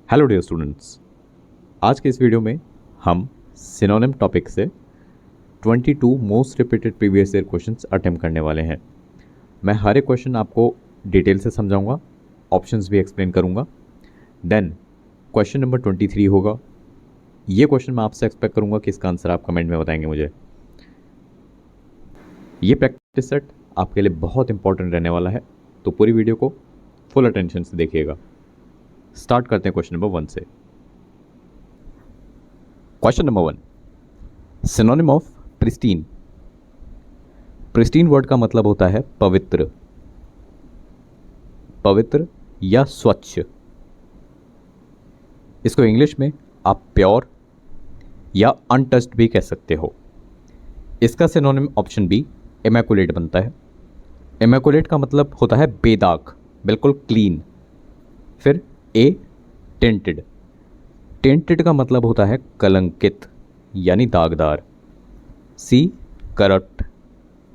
Hello dear students, आज के इस वीडियो में हम सिनोनिम टॉपिक से 22 most repeated previous year questions attempt करने वाले हैं। मैं हर एक क्वेश्चन आपको डिटेल से समझाऊंगा, ऑप्शंस भी एक्सप्लेन करूंगा। देन क्वेश्चन नंबर 23 होगा। ये क्वेश्चन मैं आपसे एक्सपेक्ट करूंगा कि इसका आंसर आप कमेंट में बताएंगे मुझे। ये प्रैक्टिस सेट आपके लिए बहुत इंपॉर्टेंट रहने वाला है, तो पूरी वीडियो को फुल अटेंशन से देखिएगा। स्टार्ट करते हैं क्वेश्चन नंबर 1 से। Question number 1, synonym of pristine. Pristine word का मतलब होता है पवित्र, पवित्र या स्वच्छ। इसको इंग्लिश में आप प्योर या अनटच्ड भी कह सकते हो। इसका सिनोनिम ऑप्शन बी इमैकुलेट बनता है। इमैकुलेट का मतलब होता है बेदाग, बिल्कुल क्लीन। फिर ए टेंटेड। टेंटेड का मतलब होता है कलंकित यानी दागदार। सी करप्ट।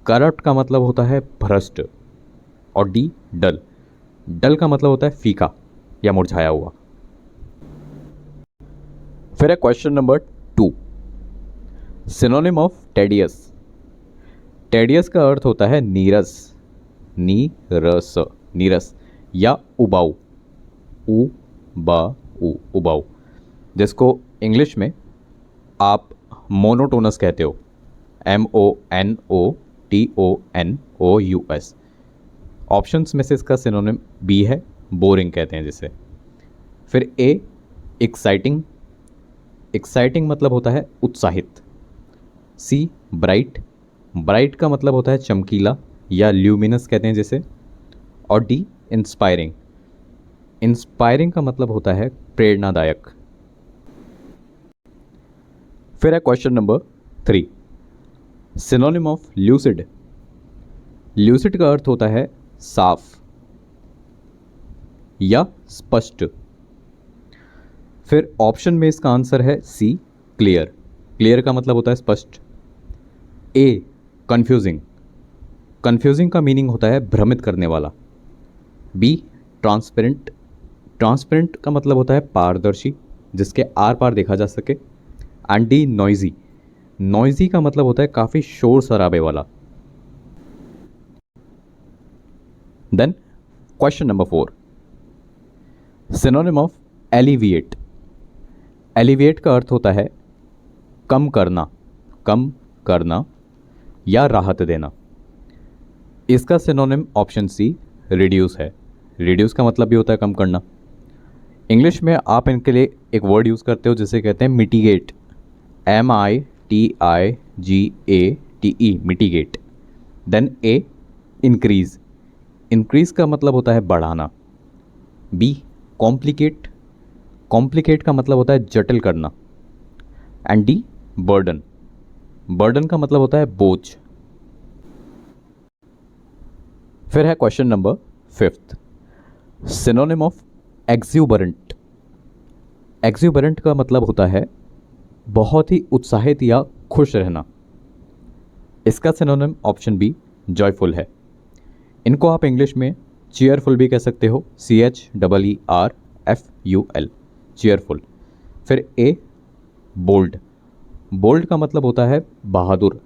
करप्ट का मतलब होता है भ्रष्ट। और डी डल। डल का मतलब होता है फीका या मुरझाया हुआ। फिर है question number 2, synonym of tedious. Tedious का अर्थ होता है नीरस, नीरस, नीरस या उबाऊ, उबाऊ, जिसको इंग्लिश में आप मोनोटोनस कहते हो, MONOTONOUS। ऑप्शंस में से इसका सिनोनिम बी है बोरिंग कहते हैं जिसे। फिर ए एक्साइटिंग। एक्साइटिंग मतलब होता है उत्साहित। सी ब्राइट। ब्राइट का मतलब होता है चमकीला या ल्यूमिनस कहते हैं जिसे। और डी इंस्पायरिंग। इंस्पायरिंग का मतलब होता है प्रेरणादायक। फिर है question number 3, synonym of lucid. Lucid का अर्थ होता है साफ या स्पष्ट। फिर ऑप्शन में इसका आंसर है सी क्लियर। क्लियर का मतलब होता है स्पष्ट। ए कंफ्यूजिंग। कंफ्यूजिंग का मीनिंग होता है भ्रमित करने वाला। Be transparent. ट्रांसपेरेंट का मतलब होता है पारदर्शी, जिसके आर पार देखा जा सके। And D noisy. नॉइजी का मतलब होता है काफ़ी शोर शराबे वाला। Then question number 4, synonym of alleviate. Alleviate का अर्थ होता है कम करना, कम करना या राहत देना। इसका सिनोनिम ऑप्शन सी रिड्यूस है। रिड्यूस का मतलब भी होता है कम करना। इंग्लिश में आप इनके लिए एक वर्ड यूज़ करते हो जिसे कहते हैं मिटिगेट, MITIGATE, मिटिगेट। देन ए इंक्रीज। इंक्रीज का मतलब होता है बढ़ाना। B complicate. कॉम्प्लिकेट का मतलब होता है जटिल करना। And D burden. बर्डन का मतलब होता है बोझ। फिर है क्वेश्चन नंबर 5, सिनोनिम ऑफ एक्स्यूबरेंट। एक्स्यूबरेंट का मतलब होता है बहुत ही उत्साहित या खुश रहना। इसका सिनोनिम ऑप्शन बी जॉयफुल है। इनको आप इंग्लिश में चीयरफुल भी कह सकते हो, CHEERFUL, चीयरफुल। फिर ए बोल्ड। बोल्ड का मतलब होता है बहादुर।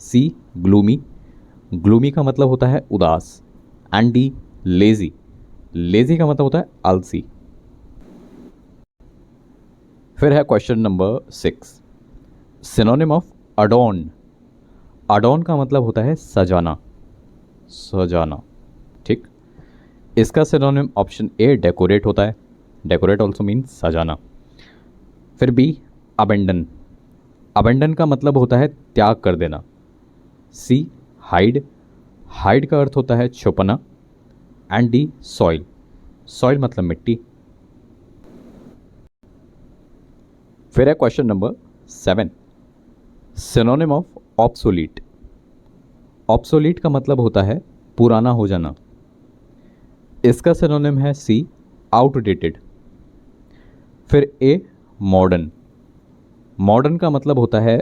सी ग्लूमी। ग्लूमी का मतलब होता है उदास। And D lazy. लेजी का मतलब होता है आलसी। फिर है question number 6, synonym of adorn. Adorn का मतलब होता है सजाना, सजाना। ठीक। इसका सिनोनिम ऑप्शन ए डेकोरेट होता है। डेकोरेट ऑल्सो मीन्स सजाना। फिर बी अबेंडन। अबेंडन का मतलब होता है त्याग कर देना। सी हाइड। हाइड का अर्थ होता है छुपना। And the soil. सॉइल मतलब मिट्टी। फिर है question number 7, synonym of obsolete. Obsolete का मतलब होता है पुराना हो जाना। इसका सिनोनिम है सी आउटडेटेड। फिर ए मॉडर्न। मॉडर्न का मतलब होता है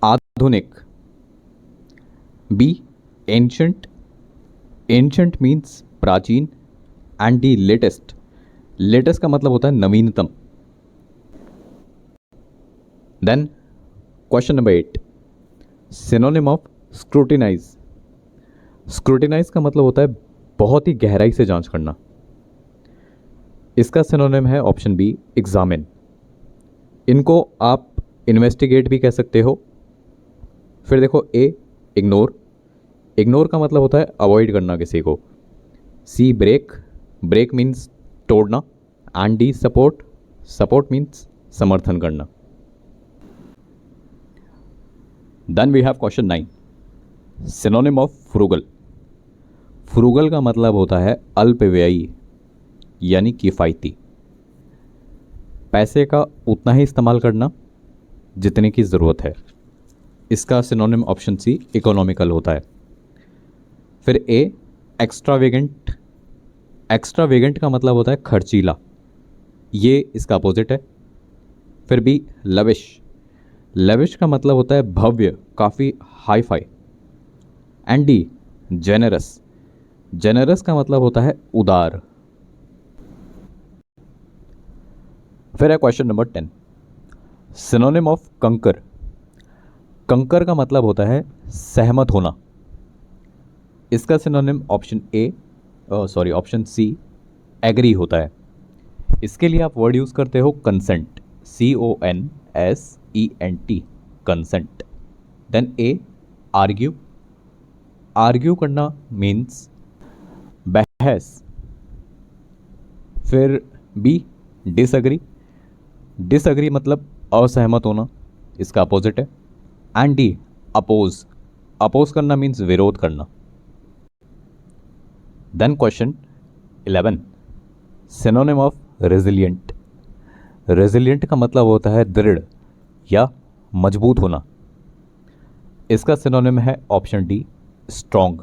आधुनिक। B ancient. एंशंट मीन्स प्राचीन। And D latest. लेटेस्ट का मतलब होता है नवीनतम। Then question number 8, synonym of scrutinize. Scrutinize का मतलब होता है बहुत ही गहराई से जांच करना। इसका सिनोनिम है ऑप्शन बी, एग्जामिन। इनको आप इन्वेस्टिगेट भी कह सकते हो। फिर देखो ए, इग्नोर। इग्नोर का मतलब होता है अवॉइड करना किसी को। C, break. ब्रेक मीन्स तोड़ना। And D, support. Support means समर्थन करना। Then we have question 9, synonym of frugal. Frugal का मतलब होता है अल्पव्ययी यानी किफ़ायती। पैसे का उतना ही इस्तेमाल करना जितने की ज़रूरत है। इसका सिनोनिम ऑप्शन सी, इकोनॉमिकल होता है। फिर ए, एक्स्ट्रावेगेंट। एक्स्ट्रावेगेंट का मतलब होता है खर्चीला, ये इसका अपोजिट है। फिर बी, लविश। लविश का मतलब होता है भव्य, काफ़ी hi fi. And D, generous. Generous का मतलब होता है उदार। फिर है क्वेश्चन नंबर 10, सिनोनिम ऑफ कंकर। कंकर का मतलब होता है सहमत होना। इसका synonym option A, sorry option C, agree होता है। इसके लिए आप वर्ड यूज़ करते हो consent, CONSENT, consent. Then A, argue. Argue करना मीन्स बहस। फिर बी, डिसएग्री। डिसएग्री मतलब असहमत होना, इसका अपोजिट है। And D, oppose. अपोज करना मीन्स विरोध करना। Then question 11, synonym of resilient. Resilient का मतलब होता है दृढ़ या मजबूत होना। इसका सिनोनिम है ऑप्शन डी, स्ट्रॉन्ग।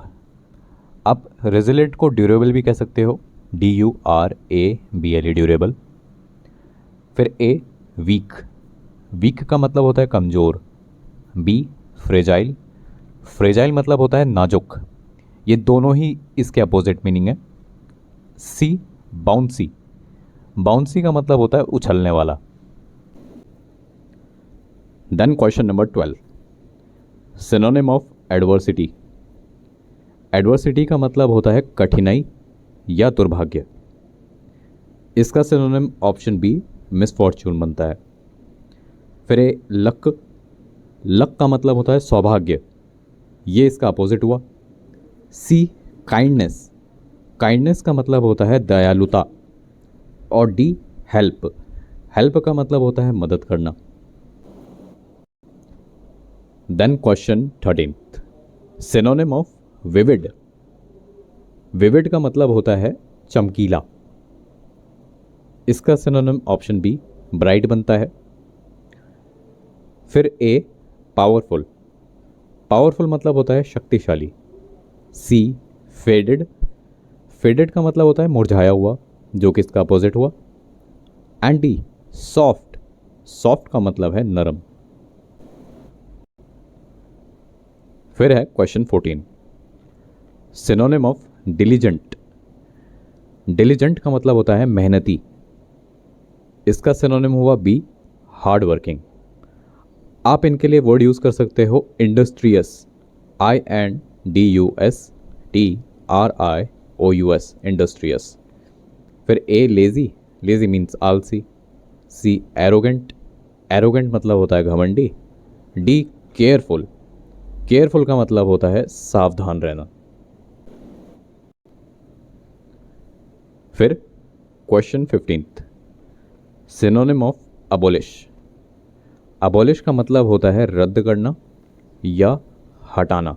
आप रेजिलिएंट को ड्यूरेबल भी कह सकते हो, DURABLE, ड्यूरेबल। फिर ए, वीक। वीक का मतलब होता है कमज़ोर। B, fragile. फ्रेजाइल मतलब होता है नाजुक, ये दोनों ही इसके अपोजिट मीनिंग है। सी, बाउंसी। बाउंसी का मतलब होता है उछलने वाला। Then question number 12, synonym of adversity. Adversity का मतलब होता है कठिनाई या दुर्भाग्य। इसका सिनोनिम ऑप्शन बी, मिसफॉर्च्यून बनता है। फिर ए, लक। लक का मतलब होता है सौभाग्य, ये इसका अपोजिट हुआ। सी, काइंडनेस। काइंडनेस का मतलब होता है दयालुता। और डी, हेल्प। हेल्प का मतलब होता है मदद करना। Then question 13, synonym of vivid. Vivid का मतलब होता है चमकीला। इसका सिनोनिम ऑप्शन बी, ब्राइट बनता है। फिर ए, पावरफुल। पावरफुल मतलब होता है शक्तिशाली। सी, फेडेड। फेडेड का मतलब होता है मुरझाया हुआ, जो कि इसका अपोजिट हुआ। And D, soft. सॉफ्ट का मतलब है नरम। फिर है question 14, synonym of diligent. Diligent का मतलब होता है मेहनती। इसका सिनोनिम हुआ बी, हार्ड वर्किंग। आप इनके लिए वर्ड यूज़ कर सकते हो इंडस्ट्रियस, INDUSTRIOUS, इंडस्ट्रियस। फिर ए, लेज़ी। लेज़ी मीन्स आलसी। सी, एरोगेंट। एरोगेंट मतलब होता है घमंडी। D, careful. केयरफुल का मतलब होता है सावधान रहना। फिर question 15, synonym of abolish. Abolish का मतलब होता है रद्द करना या हटाना।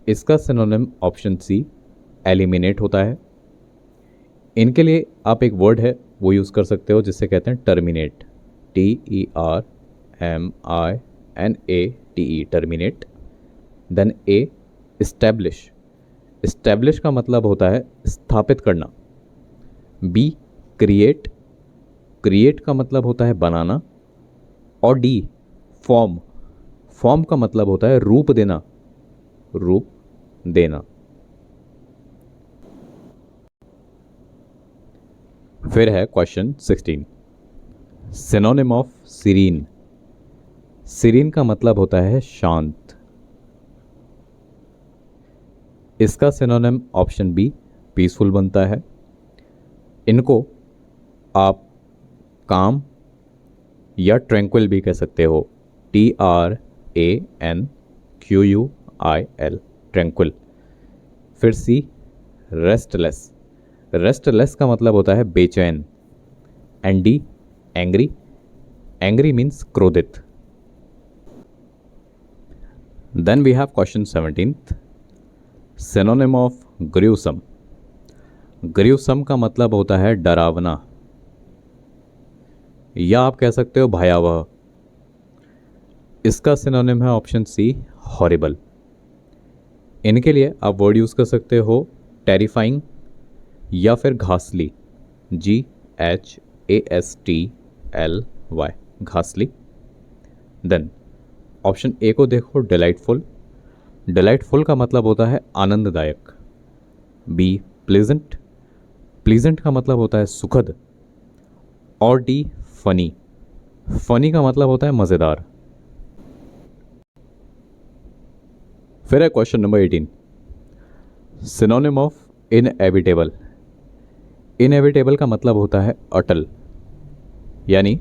इसका सिनोनिम ऑप्शन सी, एलिमिनेट होता है। इनके लिए आप एक वर्ड है वो यूज़ कर सकते हो जिससे कहते हैं टर्मिनेट, TERMINATE, टर्मिनेट। देन ए, इस्टेब्लिश। इस्टेब्लिश का मतलब होता है स्थापित करना। B, create. क्रिएट का मतलब होता है बनाना। और डी, फॉर्म। फॉर्म का मतलब होता है रूप देना, रूप देना। फिर है question 16, synonym of serene. Serene का मतलब होता है शांत। इसका सिनोनिम ऑप्शन बी पीसफुल बनता है। इनको आप काम या ट्रैंक्विल भी कह सकते हो, TRANQUIL, ट्रैंक्विल। फिर सी रेस्टलेस। रेस्टलेस का मतलब होता है बेचैन। And the angry. Angry means क्रोधित। Then we have question 17th, synonym of gruesome. Gruesome का मतलब होता है डरावना, या आप कह सकते हो भयावह। इसका सिनोनिम है ऑप्शन सी हॉरिबल। इनके लिए आप वर्ड यूज़ कर सकते हो टेरिफाइंग या फिर घासली, GHASTLY, घासली। देन ऑप्शन ए को देखो डिलाइटफुल। डिलाइटफुल का मतलब होता है आनंददायक। B pleasant. प्लेजेंट का मतलब होता है सुखद। और डी फनी। फनी का मतलब होता है मज़ेदार। फिर है question number 18, synonym of inevitable. Inevitable का मतलब होता है अटल, यानी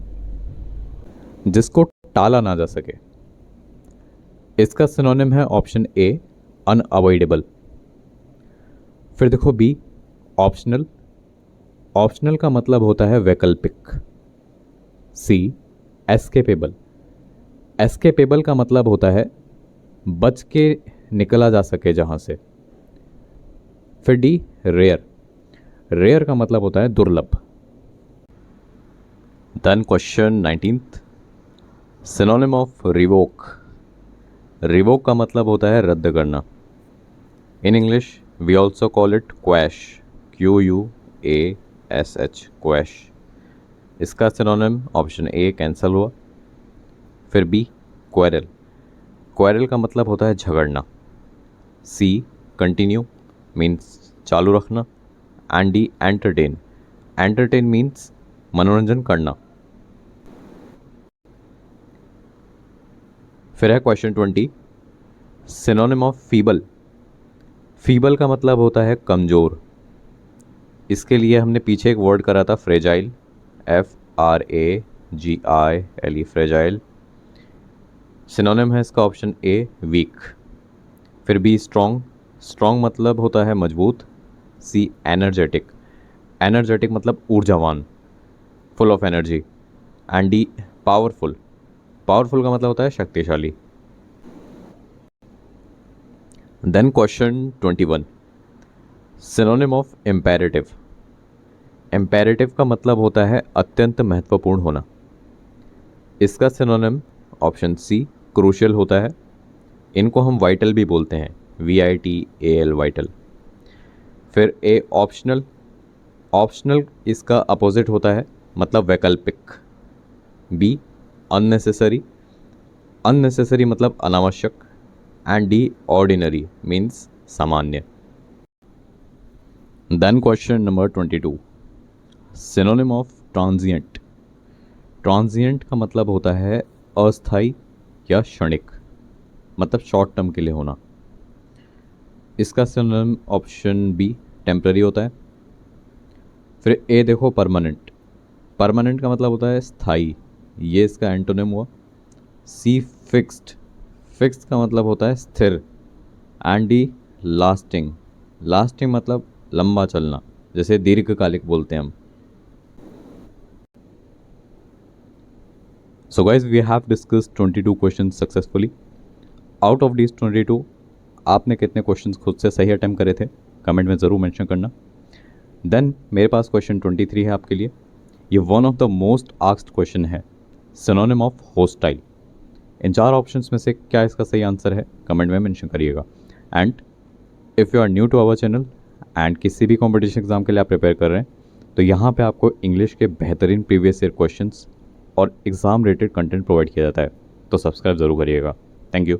जिसको टाला ना जा सके। इसका सिनोनिम है ऑप्शन ए अनअवॉइडेबल। फिर देखो बी ऑप्शनल। ऑप्शनल का मतलब होता है वैकल्पिक। सी एस्केपेबल। एस्केपेबल का मतलब होता है बच के निकला जा सके जहां से। फिर डी रेयर। रेयर का मतलब होता है दुर्लभ। Then question 19th, synonym of revoke. Revoke का मतलब होता है रद्द करना। In English we also call it quash, QUASH, quash. इसका सिनोनिम ऑप्शन ए कैंसल हुआ। फिर बी क्वेरल। क्वेरल का मतलब होता है झगड़ना। सी कंटिन्यू मीन्स चालू रखना। And D entertain. Entertain means मनोरंजन करना। फिर है question 20, synonym of feeble. Feeble का मतलब होता है कमज़ोर। इसके लिए हमने पीछे एक वर्ड करा था फ्रेजाइल, FRAGILE, फ्रेजाइल। सिनोनिम है इसका ऑप्शन ए वीक। फिर बी स्ट्रॉन्ग। स्ट्रॉन्ग मतलब होता है मजबूत। C energetic. एनर्जेटिक मतलब ऊर्जावान, full of energy. And D powerful. Powerful का मतलब होता है शक्तिशाली। Then question 21, synonym of imperative. Imperative का मतलब होता है अत्यंत महत्वपूर्ण होना। इसका सिनोनिम ऑप्शन सी क्रूशियल होता है। इनको हम वाइटल भी बोलते हैं, VITAL, वाइटल। फिर ए ऑप्शनल। ऑप्शनल इसका अपोजिट होता है, मतलब वैकल्पिक। B unnecessary. अननेसेसरी मतलब अनावश्यक। एंड डी ऑर्डिनरी मीन्स सामान्य। Then question number 22, synonym of transient. Transient का मतलब होता है अस्थाई या क्षणिक, मतलब शॉर्ट टर्म के लिए होना। इसका सिनोनिम ऑप्शन बी टेम्पररी होता है। फिर ए देखो परमानेंट। परमानेंट का मतलब होता है स्थाई, ये इसका एंटोनिम हुआ। सी फिक्स्ड। फिक्स्ड का मतलब होता है स्थिर। And D lasting. लास्टिंग मतलब लंबा चलना, जैसे दीर्घकालिक बोलते हैं हम। So guys we have discussed 22 questions successfully. Out of this 22 आपने कितने क्वेश्चंस खुद से सही अटेम्प्ट करे थे, कमेंट में ज़रूर मेंशन करना। देन मेरे पास क्वेश्चन 23 है आपके लिए। ये one of the most asked question है, सिनोनिम ऑफ होस्टाइल। इन 4 ऑप्शंस में से क्या इसका सही आंसर है, कमेंट में मेंशन करिएगा। And if you are new to our channel and किसी भी कॉम्पिटिशन एग्जाम के लिए आप प्रिपेयर कर रहे हैं, तो यहाँ पे आपको इंग्लिश के बेहतरीन प्रीवियस ईयर क्वेश्चंस और एग्ज़ाम रिलेटेड कंटेंट प्रोवाइड किया जाता है, तो सब्सक्राइब ज़रूर करिएगा। Thank you.